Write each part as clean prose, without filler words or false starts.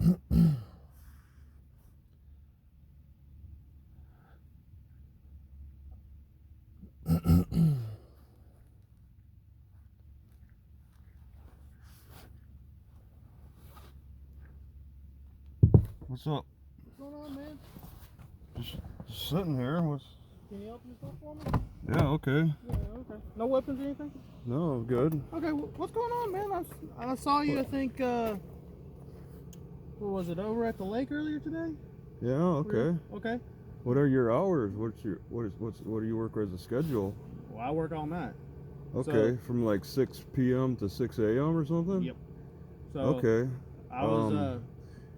What's up? What's going on, man? Just sitting here. Can you open this door for me? Yeah, okay. Yeah, okay. No weapons or anything? No, good. Okay, what's going on, man? I saw you, I think, where was it, over at the lake earlier today? Yeah, okay. Okay. What are your hours? What do you work as a schedule? Well, I work all night. Okay, from like 6 p.m. to 6 a.m. or something? Yep. So, okay. I was, the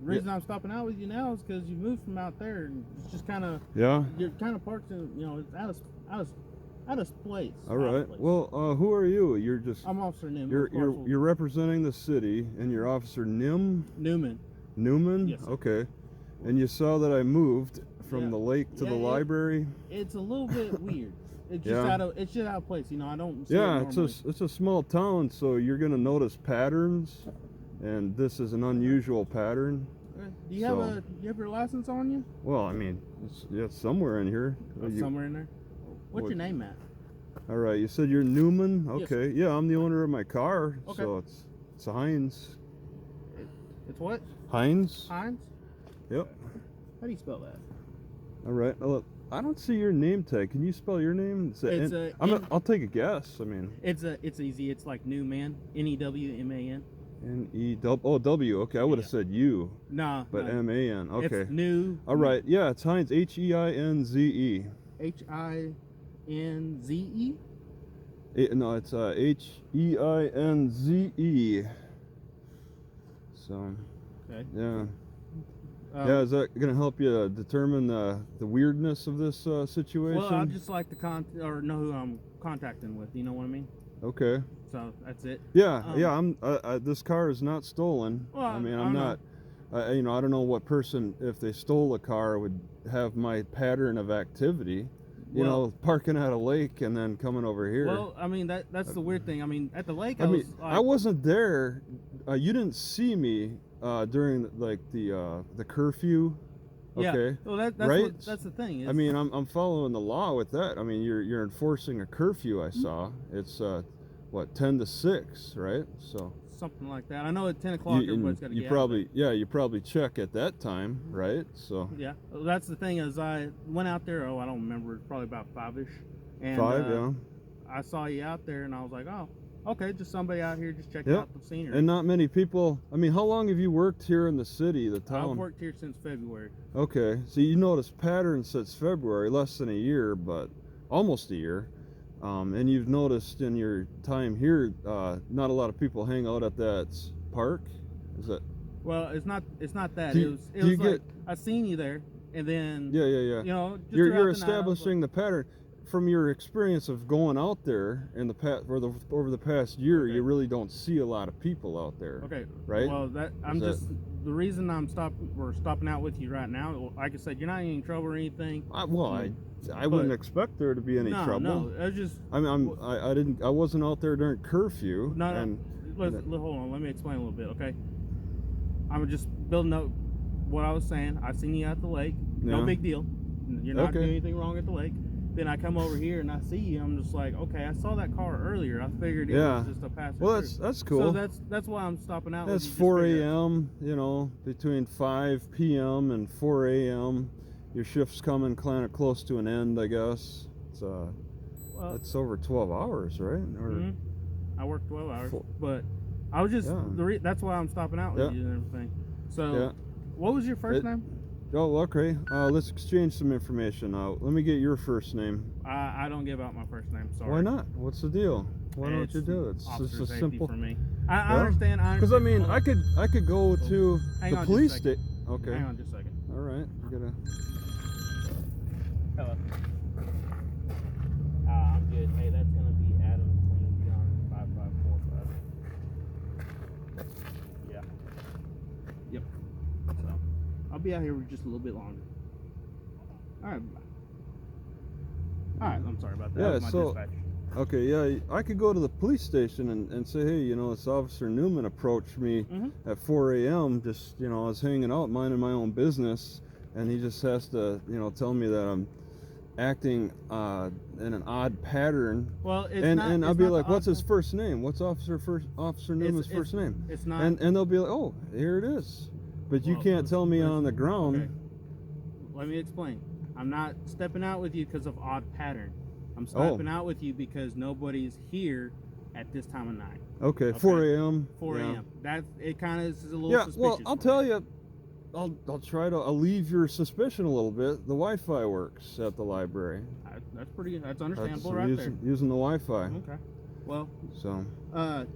reason I'm stopping out with you now is because you moved from out there, and it's just kind of, yeah, you're kind of parked in, you know, it's out of place. All right. Well, who are you? I'm Officer Newman. You're representing the city, and you're Officer Newman. Newman? Yes, sir. Okay. And you saw that I moved from the lake to the library? It's a little bit weird. It's just it's just out of place, you know. I don't see it's a small town, so you're going to notice patterns, and this is an unusual pattern. Do you have your license on you? Well, I mean, it's somewhere in here. Somewhere in there? What's your name, Matt? All right, you said you're Newman? Okay. Yes. Yeah, I'm the owner of my car. Okay. So it's a Heinz. It's what? Heinz? Heinz? Yep. How do you spell that? All right. Look, I don't see your name tag. Can you spell your name? I'll take a guess. I mean, it's easy. It's like Newman. N-E-W-M-A-N. W. Okay, I would have said U. Nah. But M-A-N. Okay. It's new. All right. Yeah, it's Heinz. H-E-I-N-Z-E. H-I-N-Z-E? No, it's H-E-I-N-Z-E. So. Okay. Yeah. Is that gonna help you determine the weirdness of this situation? Well, I'd just like to know who I'm contacting with. You know what I mean? Okay. So that's it. Yeah, I'm. This car is not stolen. Well, I mean, I'm not. I don't know what person, if they stole a car, would have my pattern of activity. You know, parking at a lake and then coming over here. Well, I mean that's the weird thing. I mean, at the lake, I wasn't there. You didn't see me during like the curfew. Okay. Yeah. Well, that's right. That's the thing. I mean, I'm following the law with that. I mean, you're enforcing a curfew. I saw it's what 10 to 6, right? So something like that. I know at 10 o'clock everybody's got to get out. You probably check at that time, right? So yeah, well, that's the thing is I went out there. I don't remember. It's probably about 5ish. And 5, yeah. I saw you out there, and I was like, oh, okay, just somebody out here just checking out the scenery. And not many people. I mean, how long have you worked here in the city, the town? I've worked here since February. Okay, so you noticed patterns since February, less than a year, but almost a year. And you've noticed in your time here, not a lot of people hang out at that park. Is that? Well, it's not that. It was like I seen you there, and then yeah. You know, just you're establishing the pattern from your experience of going out there in the over the past year. Okay. You really don't see a lot of people out there. Okay. Right. Well, the reason we're stopping out with you right now. Like I said, you're not in any trouble or anything. I wouldn't expect there to be any trouble. No, I just. I wasn't out there during curfew. No. Hold on. Let me explain a little bit, okay? I'm just building up what I was saying. I seen you at the lake. No big deal. You're not doing anything wrong at the lake. Then I come over here and I see you. I'm just like, okay, I saw that car earlier. I figured it was just a passenger. Well, that's cool. So that's why I'm stopping out. That's 4 a.m. You know, between 5 p.m. and 4 a.m. Your shift's coming kind of close to an end, I guess. It's it's over 12 hours, right? Or I work 12 hours, but I was just that's why I'm stopping out with you and everything. So, what was your first name? Oh, okay. Let's exchange some information. Let me get your first name. I don't give out my first name. Sorry. Why not? What's the deal? Why don't you do it? It's just a simple. For me. I understand. Because I mean, I could go to the police station. Okay. Hang on just a second. All right. I gotta. Hello. I'm good. Hey, that's gonna be Adam Queen John 5545. Yeah. Yep. So I'll be out here for just a little bit longer. All right. All right. I'm sorry about that. Yeah. That was my dispatch. Okay, yeah, I could go to the police station and say, hey, you know, this Officer Newman approached me at 4 a.m. Just, you know, I was hanging out, minding my own business, and he just has to, you know, tell me that I'm acting in an odd pattern. Well, it's and not, and I'll it's be not like, the what's his odd first name? What's Officer Newman's first name? It's not. And they'll be like, oh, here it is. But you can't tell me on the ground. Okay. Let me explain. I'm not stepping out with you because of odd pattern. I'm stepping out with you because nobody's here at this time of night. Okay, 4 a.m. 4 a.m. That it kind of is a little suspicious. Well, I'll tell you, I'll try to alleviate your suspicion a little bit. The Wi-Fi works at the library. That's understandable right there. Using the Wi-Fi. Okay. Well. So. All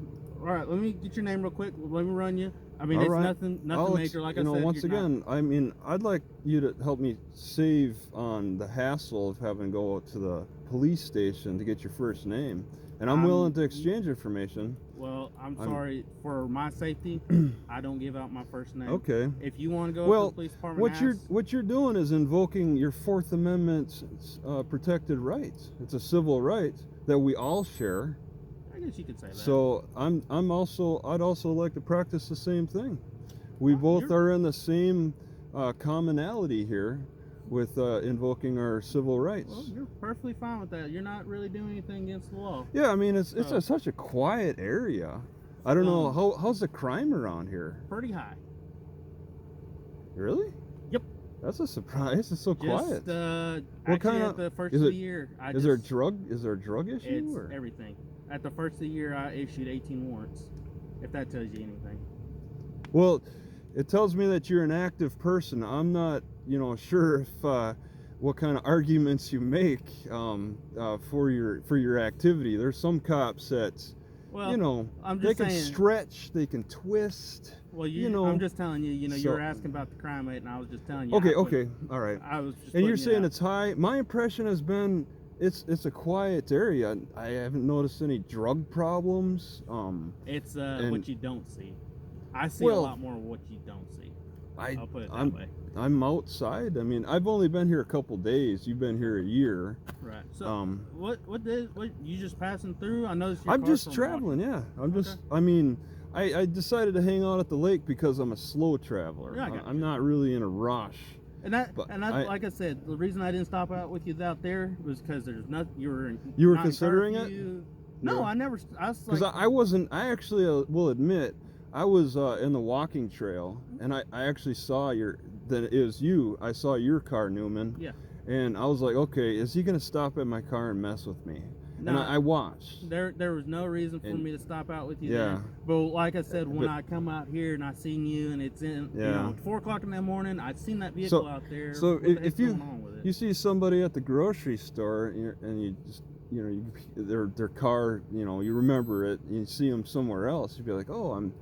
right. Let me get your name real quick. Let me run you. I mean, it's nothing major. Like I said, once again, I mean, I'd like you to help me save on the hassle of having to go to the police station to get your first name, and I'm willing to exchange information. Well, I'm sorry for my safety. I don't give out my first name. Okay. If you want to go to the police department, what you're doing is invoking your Fourth Amendment protected rights. It's a civil right that we all share. I guess you could say that. So I'd also like to practice the same thing. We both are in the same commonality here with invoking our civil rights. Well, you're perfectly fine with that. You're not really doing anything against the law. Yeah, I mean it's such a quiet area. I don't know how's the crime around here. Pretty high. Really? Yep. That's a surprise. It's so quiet. What kind of the first of the year? Is there a drug issue? It's everything. At the first of the year, I issued 18 warrants. If that tells you anything. Well, it tells me that you're an active person. I'm not, sure if what kind of arguments you make for your activity. There's some cops that, they can stretch, they can twist. Well, I'm just telling you. You were asking about the crime rate, and I was just telling you. Okay, all right. I was just. And you're saying it's high. My impression has been it's a quiet area. I haven't noticed any drug problems. It's what you don't see. I see a lot more of what you don't see. I'll put it that way. I'm outside. I mean, I've only been here a couple days. You've been here a year. Right. So what you just passing through? I noticed I'm just traveling. Yeah. I mean, I decided to hang out at the lake because I'm a slow traveler. Yeah, I'm not really in a rush. And like I said, the reason I didn't stop out with you out there was because there's nothing. You were considering it? No, I never. I was because I wasn't. I actually will admit I was in the walking trail, and I actually saw that it was you. I saw your car, Newman. Yeah. And I was like, okay, is he gonna stop at my car and mess with me? No, and I watched. There was no reason for me to stop out with you. Yeah. There. But like I said, when I come out here and I seen you, and it's in 4 o'clock in the morning, I seen that vehicle out there. So if you see somebody at the grocery store and you just their car, you remember it, and you see them somewhere else, you'd be like, oh, I'm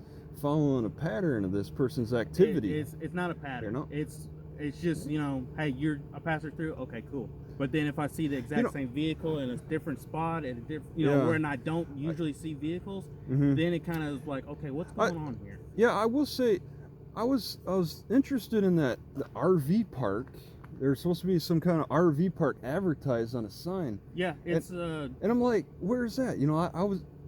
following a pattern of this person's activity. It's not a pattern. It's just hey, you're a passer through. Okay, cool. But then if I see the exact same vehicle in a different spot at a different, where I don't usually see vehicles, then it kind of is like, okay, what's going on here? Yeah, I will say, I was interested in the RV park. There's supposed to be some kind of RV park advertised on a sign. Yeah, it's and I'm like, where's that?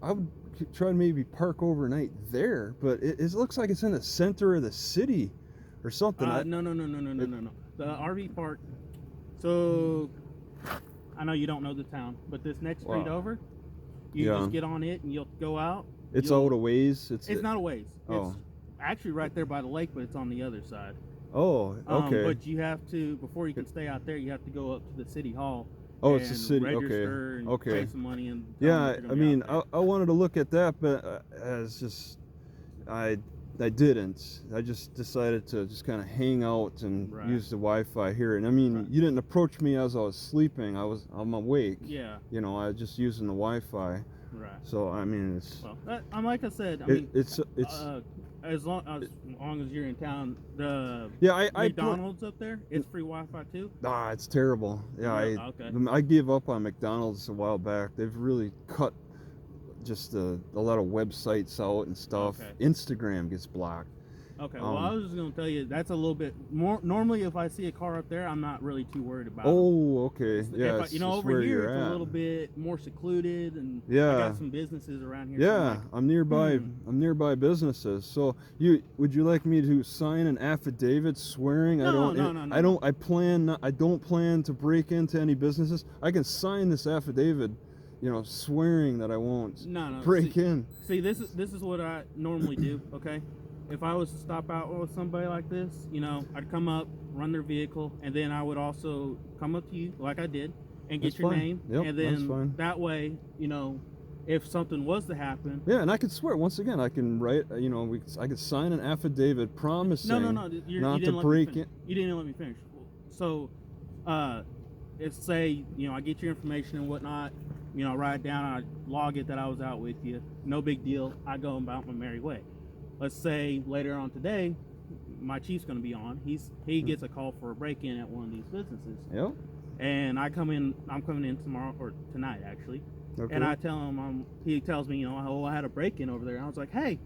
I would try to maybe park overnight there, but it looks like it's in the center of the city or something. No. The RV park. So I know you don't know the town, but this next street over, you just get on it and you'll go out. It's out a ways. It's not a ways. It's actually right there by the lake, but it's on the other side. Oh, okay. But you have to, before you can stay out there, you have to go up to the city hall. Oh, it's the city. Register and pay some money and. Yeah, I mean, I wanted to look at that, but as just I didn't. I just decided to just kind of hang out and use the Wi-Fi here. And I mean, you didn't approach me as I was sleeping. I'm awake. Yeah. I was just using the Wi-Fi. Right. So I mean, it's. Well, like I said, it's as long as you're in town, the McDonald's up there, it's free Wi-Fi too. It's terrible. Yeah, I gave up on McDonald's a while back. They've really cut just a lot of websites out and stuff. Okay. Instagram gets blocked, Okay, well, I was just going to tell you, that's a little bit more. Normally, if I see a car up there, I'm not really too worried about it. Okay. Yeah. You know, over here, it's a little bit more secluded, and I got some businesses around here. Yeah, so I'm nearby. I'm nearby businesses. So would you like me to sign an affidavit swearing No. I don't plan to break into any businesses. I can sign this affidavit, swearing that I won't break in. See, this is what I normally do, okay? If I was to stop out with somebody like this, I'd come up, run their vehicle, and then I would also come up to you like I did and get your name. Yep, and then that way, if something was to happen. Yeah, and I could swear, once again, I can write, I could sign an affidavit promising not to break in. You didn't let me finish. So, if say, I get your information and whatnot, I write it down, I log it that I was out with you, no big deal, I go about my merry way. Let's say later on today, my chief's going to be on. He gets a call for a break-in at one of these businesses. Yep. And I'm coming in tomorrow, or tonight actually. Okay. And I tell him, he tells me, I had a break-in over there. And I was like, hey,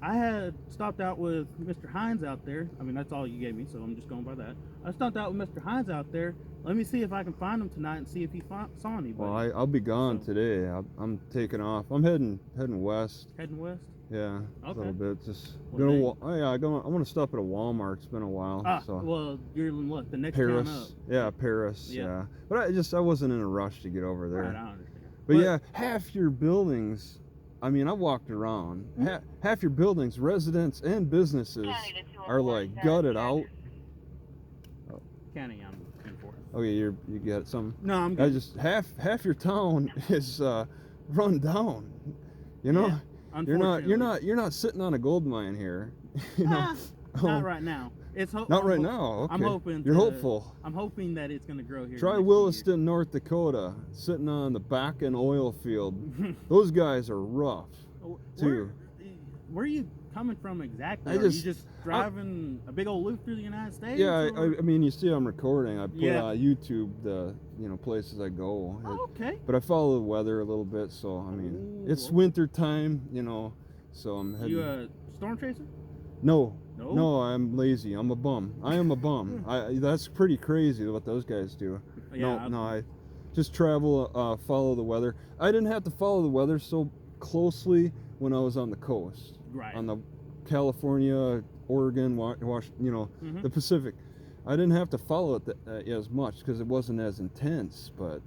I had stopped out with Mr. Hines out there. I mean, that's all you gave me, so I'm just going by that. I stopped out with Mr. Hines out there. Let me see if I can find him tonight and see if he saw anybody. Well, I'll be gone today. I'm taking off. I'm heading west. Heading west? Yeah, okay. A little bit. Just I want to stop at a Walmart. It's been a while. Well, you're in what, the next Paris. town up? Yeah, Paris. Yeah. But I wasn't in a rush to get over there. Right, I understand. But yeah, half your buildings. I mean, I walked around. Half your buildings, residents and businesses, are like gutted out. County, I'm in for. Okay, you got something? No, I'm good. I just half your town is run down. Yeah. You're not sitting on a gold mine here. Not right now. Not right now. Okay. I'm hoping. You're hopeful. I'm hoping that it's going to grow here. Try Williston, North Dakota, sitting on the Bakken oil field. Those guys are rough, too. Where are you coming from exactly? Are you just driving a big old loop through the United States? Yeah, I mean, you see I'm recording. I put on YouTube the places I go. Oh, okay. But I follow the weather a little bit, so I mean, it's winter time, so I'm heading. You a storm chaser? No, I'm lazy. I'm a bum. I am a bum. That's pretty crazy what those guys do. Yeah, I just travel, follow the weather. I didn't have to follow the weather so closely when I was on the coast. Right. On the California, Oregon, the Pacific. I didn't have to follow it as much because it wasn't as intense. But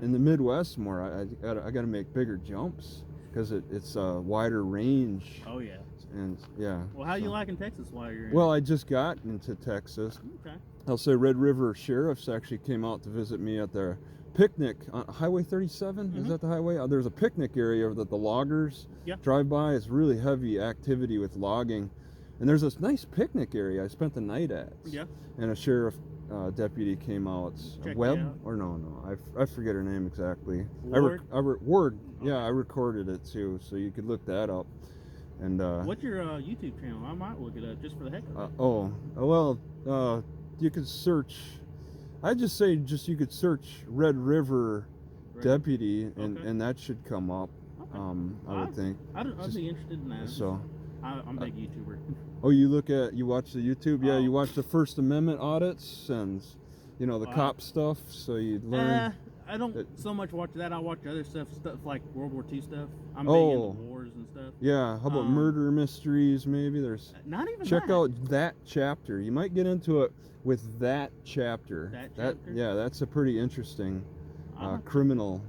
in the Midwest more, I got to make bigger jumps because it's a wider range. Oh yeah. And yeah. Well, how you liking Texas while you're in? Well, I just got into Texas. Okay. I'll say Red River Sheriffs actually came out to visit me at their picnic on Highway 37. Is that the highway? There's a picnic area that the loggers drive by. It's really heavy activity with logging, and there's this nice picnic area I spent the night at. Yeah. And a sheriff deputy came out. Webb or no, I forget her name exactly. Ward. Ward. Okay. Yeah, I recorded it too, so you could look that up. And what's your YouTube channel? I might look it up just for the heck of it. You could search. I'd just say you could search Red River Deputy, and that should come up. Okay. I would think. I'd be interested in that. So, I'm a big YouTuber. Oh, you watch the YouTube? Yeah, you watch the First Amendment audits and, the cop stuff. So you learn. I don't so much watch that. I watch other stuff like World War II stuff. I'm big into wars and stuff. Yeah, how about murder mysteries? Maybe there's. Not even. Check out that chapter. You might get into it with that chapter. That chapter? That's a pretty interesting criminal.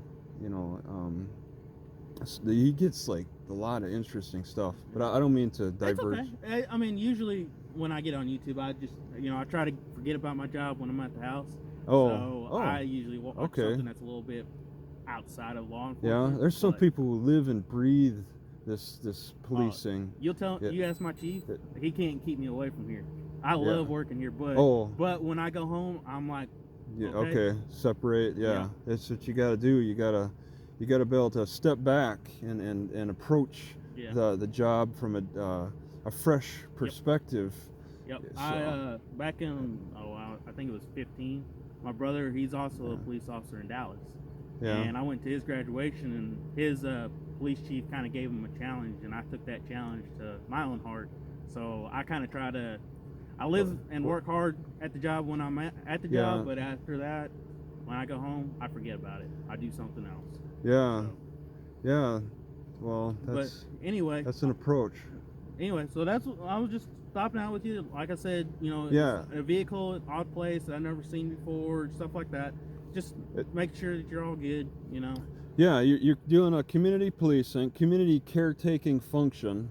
He gets like a lot of interesting stuff, but I don't mean to diverge. It's okay. I mean, usually when I get on YouTube, I just I try to forget about my job when I'm at the house. I usually watch something that's a little bit outside of law enforcement. Yeah, there's some people who live and breathe this policing. You ask my chief, he can't keep me away from here. I love working here, but when I go home, I'm like, okay, separate. Yeah, that's what you got to do. You gotta be able to step back and approach the job from a fresh perspective. Yep. So. Back in I think it was 15. My brother, he's also a police officer in Dallas. Yeah. And I went to his graduation, and his police chief kind of gave him a challenge, and I took that challenge to my own heart. So I kind of try to. I live and work hard at the job when I'm at the job, but after that, when I go home, I forget about it. I do something else. Yeah. So. Yeah. Well, that's. But anyway. That's an approach. Anyway, so that's what I was just stopping out with you. Like I said, you know, a vehicle, odd place that I've never seen before, stuff like that. Just make sure that you're all good, you know. Yeah, you're doing a community policing, community caretaking function,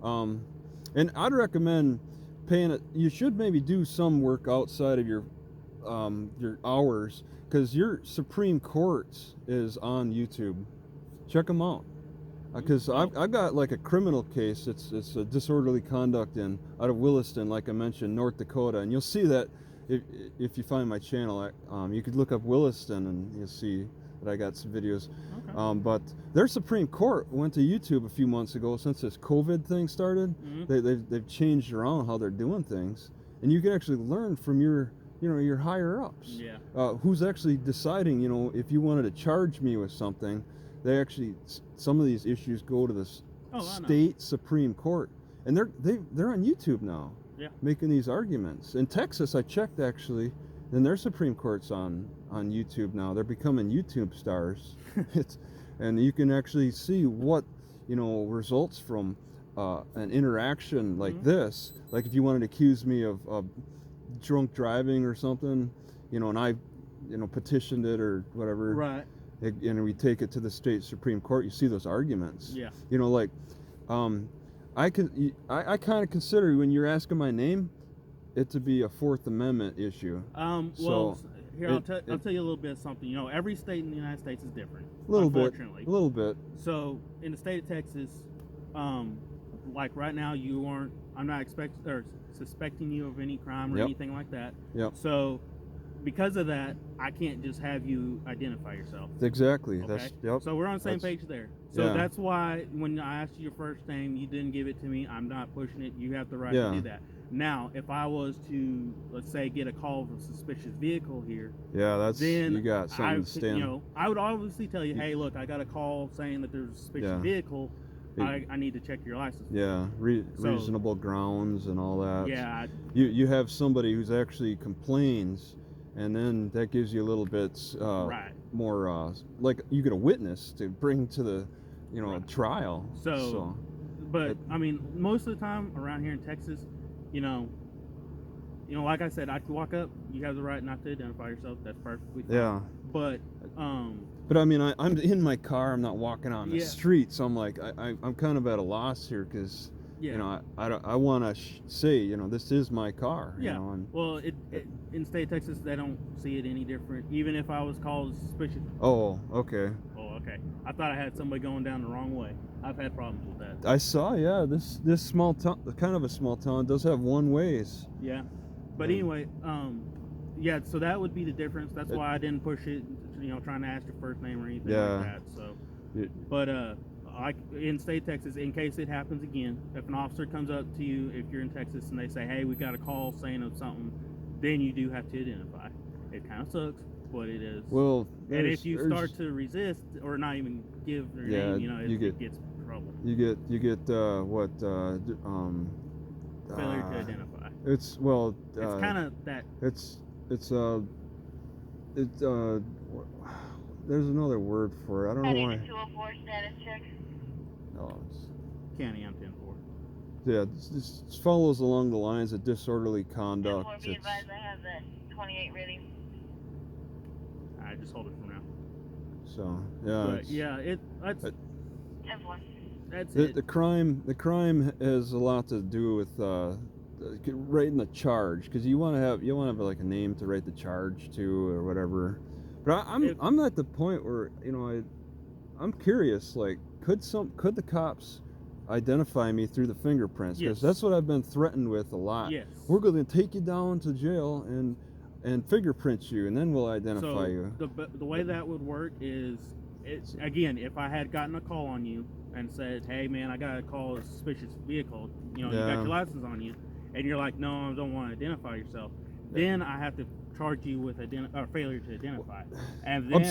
and I'd recommend paying it. You should maybe do some work outside of your hours, because your Supreme Court is on YouTube. Check them out. Because I've got like a criminal case. It's a disorderly conduct out of Williston, like I mentioned, North Dakota, and you'll see that if you find my channel. You could look up Williston and you'll see that I got some videos. Okay. But their Supreme Court went to YouTube a few months ago since this COVID thing started. Mm-hmm. They've changed around how they're doing things, and you can actually learn from your higher ups. Yeah. Who's actually deciding? You know, if you wanted to charge me with something. They actually, some of these issues go to the state Supreme Court, and they're on YouTube now, making these arguments. In Texas, I checked actually, and their Supreme Court's on YouTube now. They're becoming YouTube stars, and you can actually see what results from an interaction like this. Like if you wanted to accuse me of drunk driving or something, and I, petitioned it or whatever. Right. And we take it to the state Supreme Court. You see those arguments. Yeah. I kind of consider when you're asking my name, it to be a Fourth Amendment issue. I'll tell you a little bit of something. Every state in the United States is different. A little bit. So in the state of Texas, like right now, I'm not suspecting you of any crime or anything like that. Yep. So. Because of that, I can't just have you identify yourself. Exactly. Okay? So we're on the same page there. So that's why when I asked you your first name, you didn't give it to me. I'm not pushing it. You have the right to do that. Now, if I was to, let's say, get a call of a suspicious vehicle here, then you got something to stand. I would obviously tell you, hey, look, I got a call saying that there's a suspicious vehicle. I need to check your license. Yeah, reasonable grounds and all that. Yeah. You have somebody who's actually complains. And then that gives you a little bit more, like you get a witness to bring to the, trial. But I mean, most of the time around here in Texas, like I said, I could walk up. You have the right not to identify yourself. That's perfectly fine. Yeah. But I mean, I'm in my car. I'm not walking on the street. So I'm like, I'm kind of at a loss here because. Yeah. I want to say, this is my car. Yeah. Well, in state of Texas, they don't see it any different. Even if I was called suspicious. Oh, okay. Oh, okay. I thought I had somebody going down the wrong way. I've had problems with that. I saw, this small town, kind of a small town, does have one ways. Yeah. But anyway, so that would be the difference. That's why I didn't push it, trying to ask your first name or anything like that. So, but like in state of Texas, in case it happens again, if an officer comes up to you, if you're in Texas, and they say, hey, we got a call saying of something, then you do have to identify. It kind of sucks, but it is. Well, and if you start to resist or not even give their name, it gets in trouble. You get failure to identify. It's kind of that. There's another word for it. I don't know why. 204 status check. No, County on 10-4. Yeah, this follows along the lines of disorderly conduct. 10-4, be advised, I have that 28 ready. Alright, just hold it for now. So, yeah. That's 10-4. That's it. The crime has a lot to do with writing the charge, because you want to have like a name to write the charge to or whatever. But I'm at the point where I'm curious, like could the cops identify me through the fingerprints? Because that's what I've been threatened with a lot. Yes. We're going to take you down to jail and fingerprint you, and then we'll identify you. The way that would work is, again, if I had gotten a call on you and said, hey man, I got a call of a suspicious vehicle, you got your license on you, and you're like, no, I don't want to identify yourself, then I have to charge you with failure to identify. And then,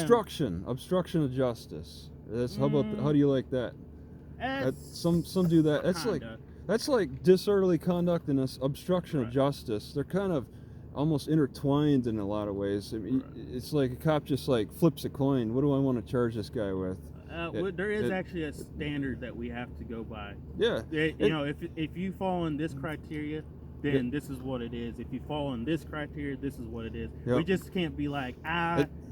obstruction of justice. How do you like that? Some do that. That's That's like disorderly conduct and obstruction of Right. justice. They're kind of almost intertwined in a lot of ways. I mean, Right. it's like a cop just like flips a coin. What do I want to charge this guy with? There is actually a standard that we have to go by. Yeah. You know, if you fall in this criteria, then this is what it is. If you fall in this criteria, this is what it is. Yep. We just can't be like,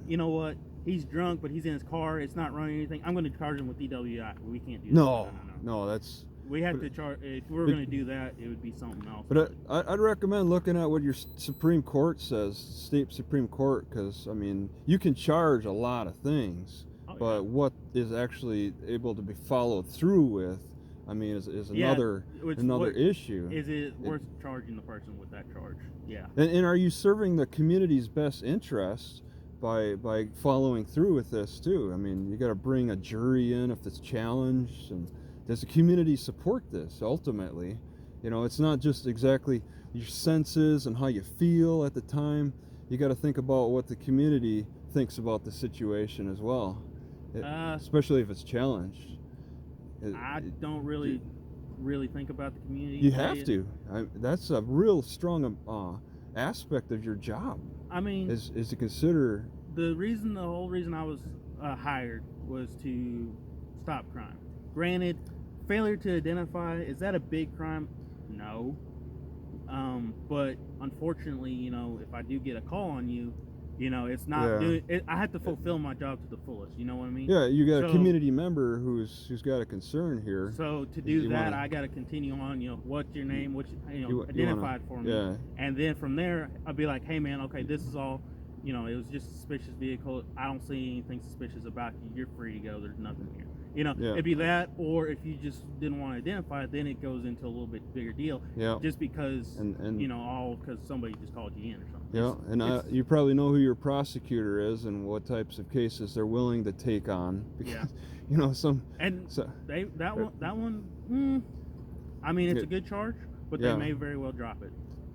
you know what? He's drunk, but he's in his car. It's not running anything. I'm going to charge him with DWI. We can't do that. No, that's. We have to charge. If we were going to do that, it would be something else. But I'd recommend looking at what your Supreme Court says, state Supreme Court, because I mean, you can charge a lot of things, but what is actually able to be followed through with, I mean, is another issue. Is it worth charging the person with that charge? Yeah. And are you serving the community's best interest by following through with this too? I mean, you got to bring a jury in if it's challenged, and does the community support this ultimately? You know, it's not just exactly your senses and how you feel at the time. You got to think about what the community thinks about the situation as well, especially if it's challenged. I don't really think about the community. You have to. That's a real strong aspect of your job. I mean, is to consider. The whole reason I was hired was to stop crime. Granted, failure to identify, is that a big crime? No. But unfortunately, you know, if I do get a call on you, you know, it's not I have to fulfill my job to the fullest. You know what I mean? Yeah, you got a community member who's got a concern here. So to do that, I got to continue on. You know, what's your name? Identified for me. Yeah. And then from there, I'll be like, hey man, okay, this is all. You know, it was just a suspicious vehicle. I don't see anything suspicious about you. You're free to go. There's nothing here. You know, it'd be that, or if you just didn't want to identify it, then it goes into a little bit bigger deal. Yeah. Just because, and you know, all because somebody just called you in or something. Yeah, and you probably know who your prosecutor is and what types of cases they're willing to take on. Because, you know, that one. I mean, it's a good charge, but they may very well drop it.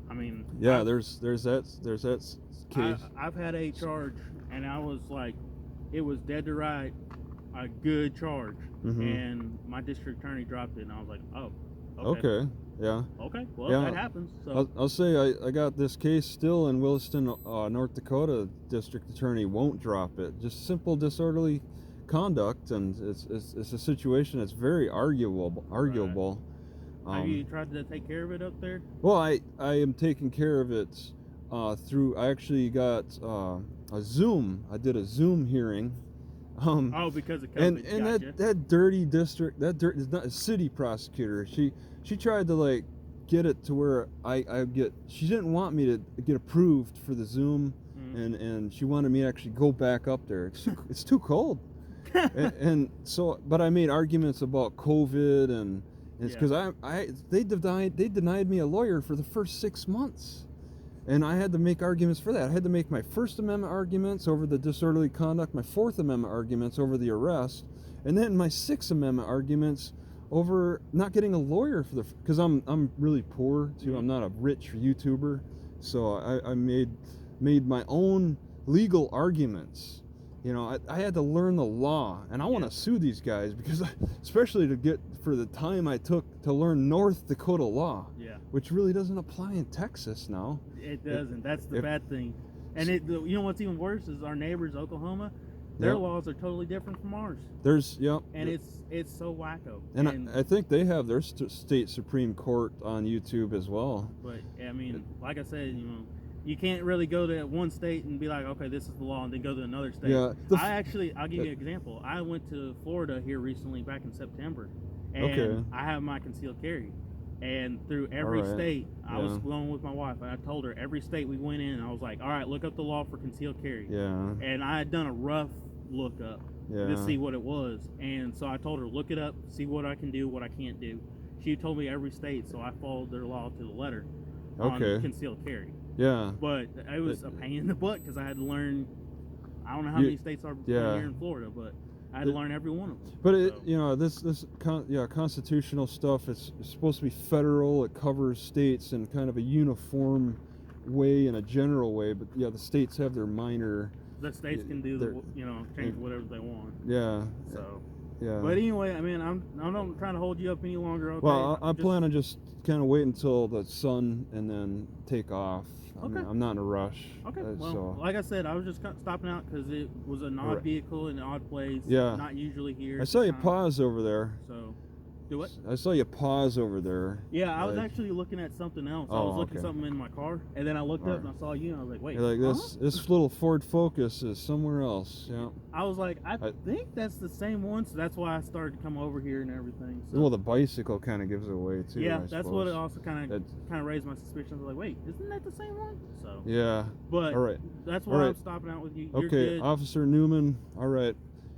I mean. Yeah, there's that case. I've had a charge, and I was like, it was dead to right. A good charge, and my district attorney dropped it, and I was like, oh, okay, yeah, okay, well, that happens. So I'll say I got this case still in Williston, North Dakota. District attorney won't drop it. Just simple disorderly conduct, and it's a situation that's very arguable. Right. Have you tried to take care of it up there? Well, I am taking care of it through. I actually got a Zoom. I did a Zoom hearing. Because of COVID. And that dirty district, is not a city prosecutor. She tried to like get it to where she didn't want me to get approved for the Zoom, and she wanted me to actually go back up there. It's too cold. and so, but I made arguments about COVID, and it's because they denied me a lawyer for the first 6 months. And I had to make arguments for that. I had to make my First Amendment arguments over the disorderly conduct, my Fourth Amendment arguments over the arrest, and then my Sixth Amendment arguments over not getting a lawyer for because I'm really poor too. I'm not a rich YouTuber, so I made my own legal arguments. You know, I had to learn the law, and I want to sue these guys because, especially for the time I took to learn North Dakota law, which really doesn't apply in Texas now. It doesn't. That's the bad thing. And you know what's even worse is our neighbors, Oklahoma. Their laws are totally different from ours. And it's so wacko. And I think they have their state Supreme Court on YouTube as well. But I mean, like I said, you know, you can't really go to one state and be like, okay, this is the law, and then go to another state. Yeah. I'll give you an example. I went to Florida here recently, back in September, and I have my concealed carry. And through every state, I was going with my wife, and I told her every state we went in, I was like, all right, look up the law for concealed carry. Yeah. And I had done a rough look up to see what it was. And so I told her, look it up, see what I can do, what I can't do. She told me every state, so I followed their law to the letter on concealed carry. Yeah. But it was a pain in the butt because I had to learn, I don't know how many states are here in Florida, but I had to learn every one of them. But you know, this constitutional stuff, it's supposed to be federal. It covers states in kind of a uniform way, in a general way. But the states have their minor. The states can do change whatever they want. Yeah. So. Yeah. But anyway, I mean, I'm not trying to hold you up any longer. Okay. Well, I plan on just kind of wait until the sun and then take off. I mean, I'm not in a rush. Okay. Well, so. like I said, I was just stopping out because it was an odd vehicle in an odd place. Yeah. Not usually here. I saw you pause over there. So, do what? I saw you pause over there. Yeah, I was actually looking at something else. I was looking at something in my car, and then I looked up and I saw you, and I was like, wait. You're like, this little Ford Focus is somewhere else. Yeah. I was like, I think that's the same one, so that's why I started to come over here and everything. So. Well, the bicycle kind of gives it away too. Yeah, that's what it also kind of raised my suspicion. I was like, wait, isn't that the same one? So. Yeah. But all right. That's why I'm stopping out with you. You're okay, good. Officer Newman. All right.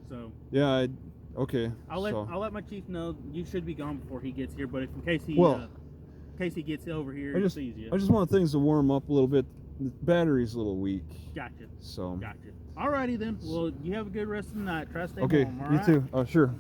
So. Yeah. Okay. I'll let my chief know you should be gone before he gets here, but in case he gets over here, I just want things to warm up a little bit. The battery's a little weak. Gotcha. So. Gotcha. Alrighty then. Well, you have a good rest of the night. Try to stay okay, warm. All you right? too. Oh, sure.